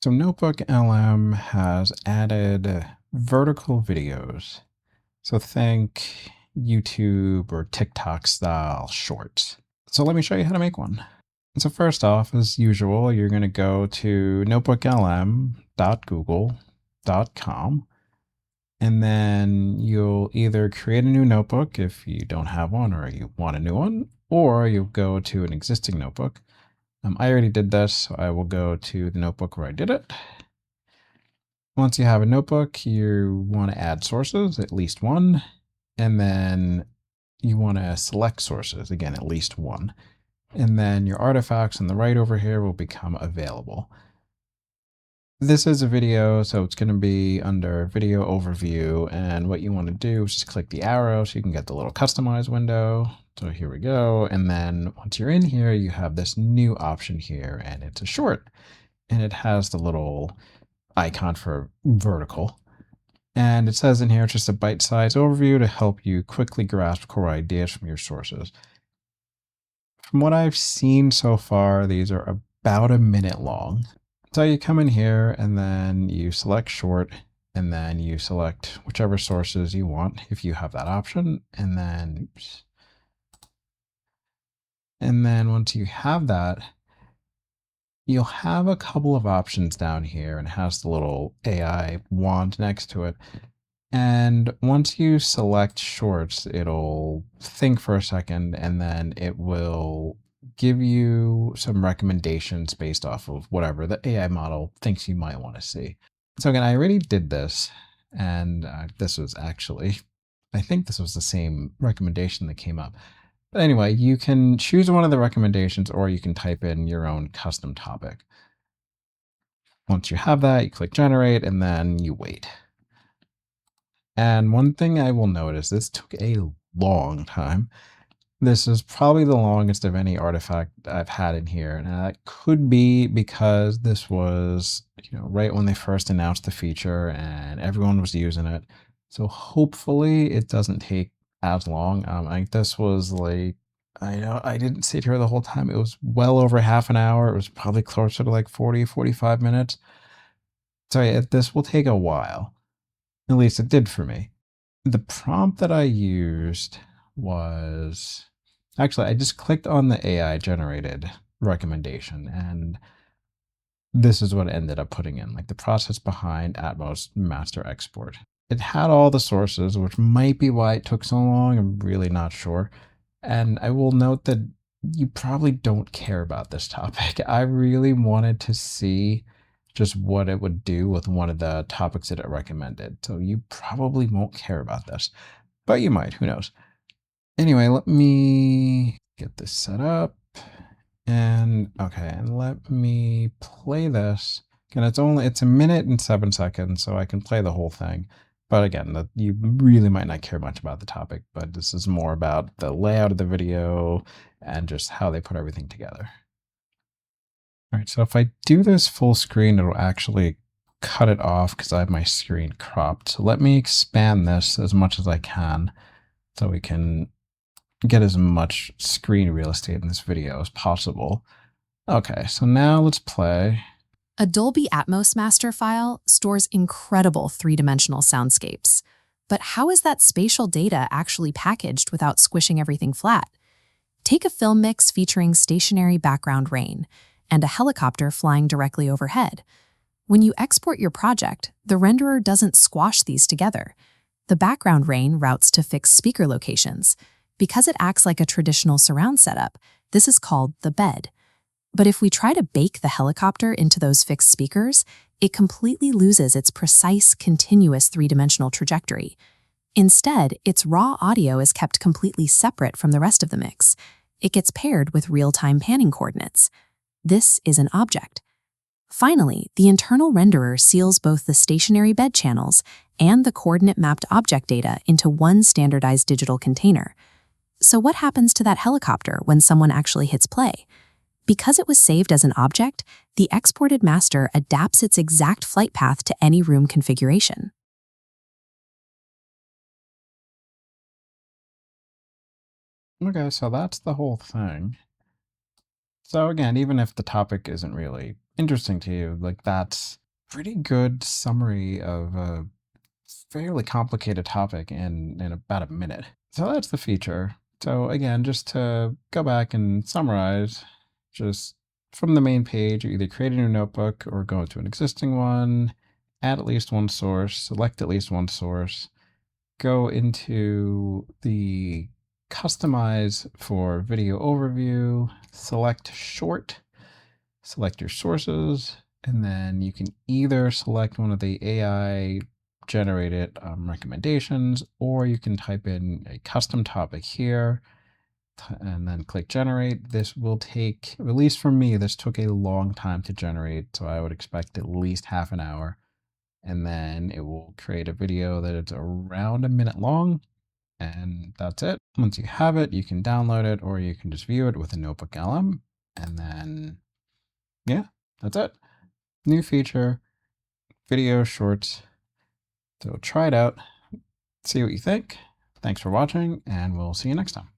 So NotebookLM has added vertical videos. So think YouTube or TikTok style shorts. So let me show you how to make one. So first off, as usual, you're going to go to notebooklm.google.com, and then you'll either create a new notebook if you don't have one or you want a new one, or you'll go to an existing notebook. I already did this, so I will go to the notebook where I did it. Once you have a notebook, you want to add sources, at least one, and then you want to select sources, again, at least one. And then your artifacts on the right over here will become available. This is a video, so it's going to be under video overview. And what you want to do is just click the arrow so you can get the little customize window. So here we go. And then once you're in here, you have this new option here, and it's a short. And it has the little icon for vertical. And it says in here, it's just a bite-sized overview to help you quickly grasp core ideas from your sources. From what I've seen so far, these are about a minute long. So you come in here and then you select short, and then you select whichever sources you want if you have that option. And then, oops. And then once you have that, you'll have a couple of options down here, and it has the little AI wand next to it. And once you select shorts, it'll think for a second, and then it will give you some recommendations based off of whatever the AI model thinks you might want to see. So again, I already did this, and this was actually, I think this was the same recommendation that came up. But anyway, you can choose one of the recommendations, or you can type in your own custom topic. Once you have that, you click generate, and then you wait. And one thing I will notice, this took a long time. This is probably the longest of any artifact I've had in here. And that could be because this was, right when they first announced the feature and everyone was using it. So hopefully it doesn't take as long. This was like, I know I didn't sit here the whole time. It was well over half an hour. It was probably closer to like 40, 45 minutes. So yeah, this will take a while. At least it did for me. The prompt that I used was actually, I just clicked on the AI generated recommendation, and this is what it ended up putting in, like the process behind Atmos master export. It had all the sources, which might be why it took so long. I'm really not sure. And I will note that you probably don't care about this topic. I really wanted to see just what it would do with one of the topics that it recommended. So you probably won't care about this, but you might, who knows? Anyway, let me get this set up. And okay, and let me play this. And it's a minute and 7 seconds, so I can play the whole thing. But again, you really might not care much about the topic, but this is more about the layout of the video and just how they put everything together. All right, so if I do this full screen, it'll actually cut it off because I have my screen cropped. So let me expand this as much as I can so we can get as much screen real estate in this video as possible. Okay, so now let's play. A Dolby Atmos master file stores incredible three-dimensional soundscapes. But how is that spatial data actually packaged without squishing everything flat? Take a film mix featuring stationary background rain and a helicopter flying directly overhead. When you export your project, the renderer doesn't squash these together. The background rain routes to fixed speaker locations. Because it acts like a traditional surround setup, this is called the bed. But if we try to bake the helicopter into those fixed speakers, it completely loses its precise, continuous three-dimensional trajectory. Instead, its raw audio is kept completely separate from the rest of the mix. It gets paired with real-time panning coordinates. This is an object. Finally, the internal renderer seals both the stationary bed channels and the coordinate-mapped object data into one standardized digital container. So what happens to that helicopter when someone actually hits play? Because it was saved as an object, the exported master adapts its exact flight path to any room configuration. Okay, so that's the whole thing. So again, even if the topic isn't really interesting to you, like that's pretty good summary of a fairly complicated topic in about a minute. So that's the feature. So again, just to go back and summarize, just from the main page, you either create a new notebook or go to an existing one, add at least one source, select at least one source, go into the customize for video overview, select short, select your sources, and then you can either select one of the AI generated recommendations, or you can type in a custom topic here and then click generate. This will take, at least for me, this took a long time to generate, so I would expect at least half an hour. And then it will create a video that is around a minute long, and that's it. Once you have it, you can download it, or you can just view it with a NotebookLM, and then yeah, that's it. New feature, video shorts. So try it out, see what you think. Thanks for watching, and we'll see you next time.